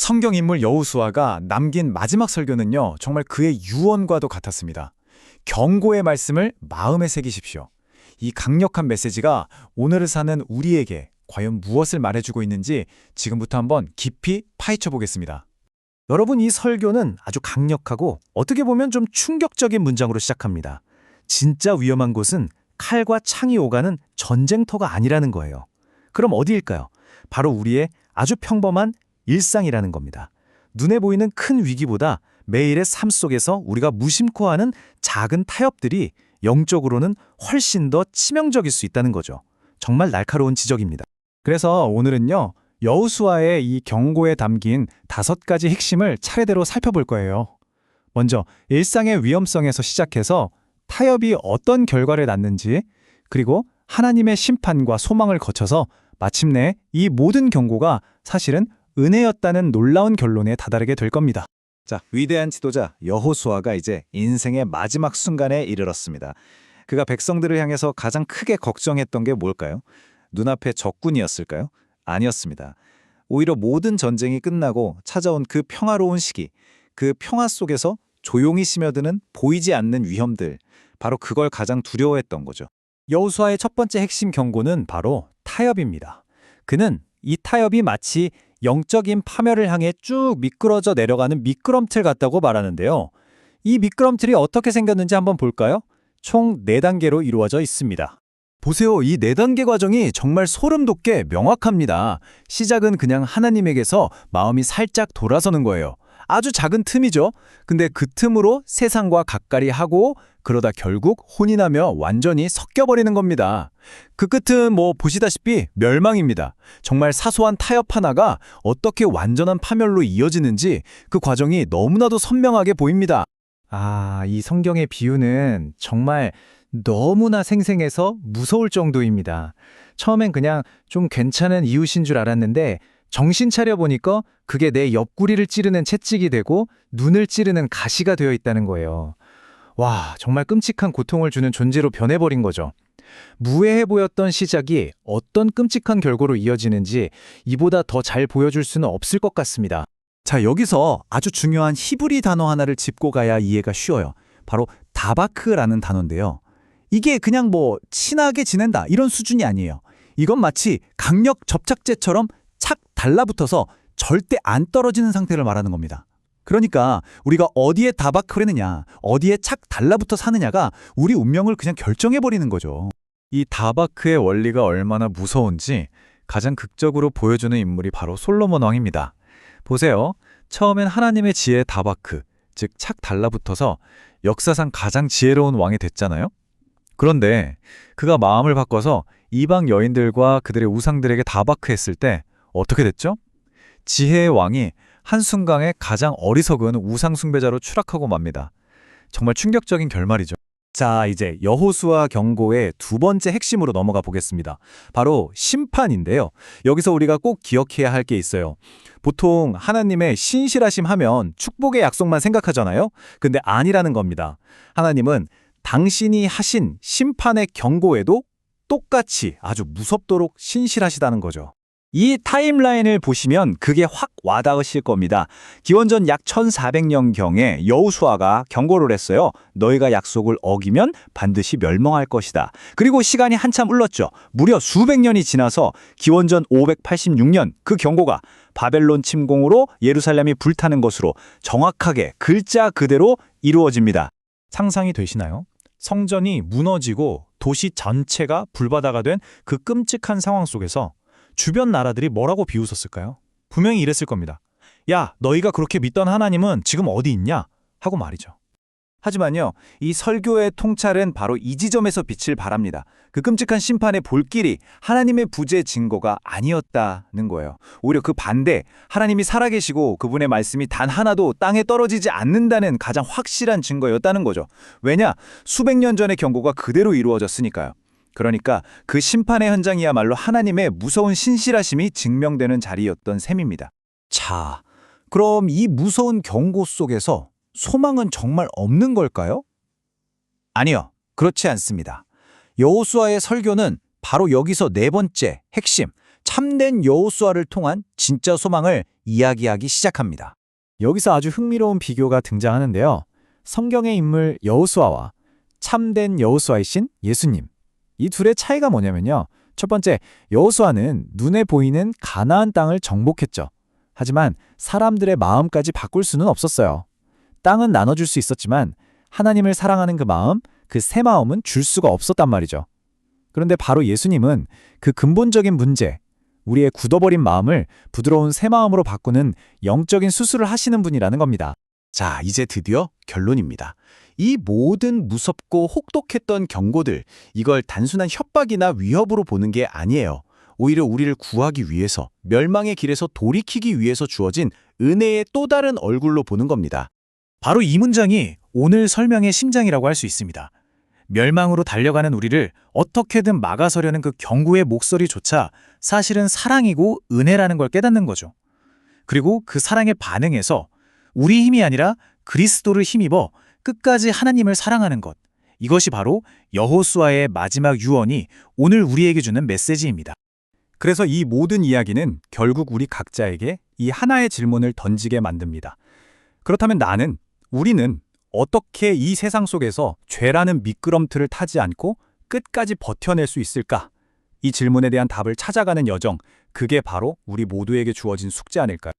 성경 인물 여호수아가 남긴 마지막 설교는요, 정말 그의 유언과도 같았습니다. 경고의 말씀을 마음에 새기십시오. 이 강력한 메시지가 오늘을 사는 우리에게 과연 무엇을 말해주고 있는지 지금부터 한번 깊이 파헤쳐 보겠습니다. 여러분, 이 설교는 아주 강력하고 어떻게 보면 좀 충격적인 문장으로 시작합니다. 진짜 위험한 곳은 칼과 창이 오가는 전쟁터가 아니라는 거예요. 그럼 어디일까요? 바로 우리의 아주 평범한 일상이라는 겁니다. 눈에 보이는 큰 위기보다 매일의 삶 속에서 우리가 무심코 하는 작은 타협들이 영적으로는 훨씬 더 치명적일 수 있다는 거죠. 정말 날카로운 지적입니다. 그래서 오늘은요, 여호수아의 이 경고에 담긴 5가지 핵심을 차례대로 살펴볼 거예요. 먼저 일상의 위험성에서 시작해서 타협이 어떤 결과를 낳는지, 그리고 하나님의 심판과 소망을 거쳐서 마침내 이 모든 경고가 사실은 은혜였다는 놀라운 결론에 다다르게 될 겁니다. 자, 위대한 지도자 여호수아가 이제 인생의 마지막 순간에 이르렀습니다. 그가 백성들을 향해서 가장 크게 걱정했던 게 뭘까요? 눈앞에 적군이었을까요? 아니었습니다. 오히려 모든 전쟁이 끝나고 찾아온 그 평화로운 시기, 그 평화 속에서 조용히 스며드는 보이지 않는 위험들, 바로 그걸 가장 두려워했던 거죠. 여호수아의 첫 번째 핵심 경고는 바로 타협입니다. 그는 이 타협이 마치 영적인 파멸을 향해 쭉 미끄러져 내려가는 미끄럼틀 같다고 말하는데요. 이 미끄럼틀이 어떻게 생겼는지 한번 볼까요? 총 4단계로 이루어져 있습니다. 보세요. 이 4단계 과정이 정말 소름 돋게 명확합니다. 시작은 그냥 하나님에게서 마음이 살짝 돌아서는 거예요. 아주 작은 틈이죠. 근데 그 틈으로 세상과 가까이 하고 그러다 결국 혼이 나며 완전히 섞여버리는 겁니다. 그 끝은 보시다시피 멸망입니다. 정말 사소한 타협 하나가 어떻게 완전한 파멸로 이어지는지 그 과정이 너무나도 선명하게 보입니다. 이 성경의 비유는 정말 너무나 생생해서 무서울 정도입니다. 처음엔 그냥 좀 괜찮은 이웃인 줄 알았는데 정신 차려보니까 그게 내 옆구리를 찌르는 채찍이 되고 눈을 찌르는 가시가 되어 있다는 거예요. 와, 정말 끔찍한 고통을 주는 존재로 변해버린 거죠. 무해해 보였던 시작이 어떤 끔찍한 결과로 이어지는지 이보다 더 잘 보여줄 수는 없을 것 같습니다. 자, 여기서 아주 중요한 히브리 단어 하나를 짚고 가야 이해가 쉬워요. 바로 다바크라는 단어인데요. 이게 그냥 친하게 지낸다 이런 수준이 아니에요. 이건 마치 강력 접착제처럼 착 달라붙어서 절대 안 떨어지는 상태를 말하는 겁니다. 그러니까 우리가 어디에 다바크를 했느냐, 어디에 착 달라붙어 사느냐가 우리 운명을 그냥 결정해버리는 거죠. 이 다바크의 원리가 얼마나 무서운지 가장 극적으로 보여주는 인물이 바로 솔로몬 왕입니다. 보세요. 처음엔 하나님의 지혜 다바크, 즉 착 달라붙어서 역사상 가장 지혜로운 왕이 됐잖아요. 그런데 그가 마음을 바꿔서 이방 여인들과 그들의 우상들에게 다바크했을 때 어떻게 됐죠? 지혜의 왕이 한순간에 가장 어리석은 우상 숭배자로 추락하고 맙니다. 정말 충격적인 결말이죠. 자, 이제 여호수아 경고의 2번째 핵심으로 넘어가 보겠습니다. 바로 심판인데요. 여기서 우리가 꼭 기억해야 할 게 있어요. 보통 하나님의 신실하심 하면 축복의 약속만 생각하잖아요. 근데 아니라는 겁니다. 하나님은 당신이 하신 심판의 경고에도 똑같이 아주 무섭도록 신실하시다는 거죠. 이 타임라인을 보시면 그게 확 와닿으실 겁니다. 기원전 약 1400년경에 여호수아가 경고를 했어요. 너희가 약속을 어기면 반드시 멸망할 것이다. 그리고 시간이 한참 흘렀죠. 무려 수백 년이 지나서 기원전 586년 그 경고가 바벨론 침공으로 예루살렘이 불타는 것으로 정확하게 글자 그대로 이루어집니다. 상상이 되시나요? 성전이 무너지고 도시 전체가 불바다가 된 그 끔찍한 상황 속에서 주변 나라들이 뭐라고 비웃었을까요? 분명히 이랬을 겁니다. 야, 너희가 그렇게 믿던 하나님은 지금 어디 있냐? 하고 말이죠. 하지만요, 이 설교의 통찰은 바로 이 지점에서 빛을 발합니다. 그 끔찍한 심판의 볼길이 하나님의 부재 증거가 아니었다는 거예요. 오히려 그 반대, 하나님이 살아계시고 그분의 말씀이 단 하나도 땅에 떨어지지 않는다는 가장 확실한 증거였다는 거죠. 왜냐? 수백 년 전의 경고가 그대로 이루어졌으니까요. 그러니까 그 심판의 현장이야말로 하나님의 무서운 신실하심이 증명되는 자리였던 셈입니다. 자, 그럼 이 무서운 경고 속에서 소망은 정말 없는 걸까요? 아니요, 그렇지 않습니다. 여호수아의 설교는 바로 여기서 4번째 핵심, 참된 여호수아를 통한 진짜 소망을 이야기하기 시작합니다. 여기서 아주 흥미로운 비교가 등장하는데요. 성경의 인물 여호수아와 참된 여호수아의 신 예수님. 이 둘의 차이가 뭐냐면요. 첫 번째, 여호수아는 눈에 보이는 가나안 땅을 정복했죠. 하지만 사람들의 마음까지 바꿀 수는 없었어요. 땅은 나눠줄 수 있었지만 하나님을 사랑하는 그 마음, 그 새 마음은 줄 수가 없었단 말이죠. 그런데 바로 예수님은 그 근본적인 문제, 우리의 굳어버린 마음을 부드러운 새 마음으로 바꾸는 영적인 수술을 하시는 분이라는 겁니다. 자, 이제 드디어 결론입니다. 이 모든 무섭고 혹독했던 경고들, 이걸 단순한 협박이나 위협으로 보는 게 아니에요. 오히려 우리를 구하기 위해서, 멸망의 길에서 돌이키기 위해서 주어진 은혜의 또 다른 얼굴로 보는 겁니다. 바로 이 문장이 오늘 설명의 심장이라고 할 수 있습니다. 멸망으로 달려가는 우리를 어떻게든 막아서려는 그 경고의 목소리조차 사실은 사랑이고 은혜라는 걸 깨닫는 거죠. 그리고 그 사랑에 반응해서 우리 힘이 아니라 그리스도를 힘입어 끝까지 하나님을 사랑하는 것. 이것이 바로 여호수아의 마지막 유언이 오늘 우리에게 주는 메시지입니다. 그래서 이 모든 이야기는 결국 우리 각자에게 이 하나의 질문을 던지게 만듭니다. 그렇다면 우리는 어떻게 이 세상 속에서 죄라는 미끄럼틀을 타지 않고 끝까지 버텨낼 수 있을까? 이 질문에 대한 답을 찾아가는 여정, 그게 바로 우리 모두에게 주어진 숙제 아닐까요?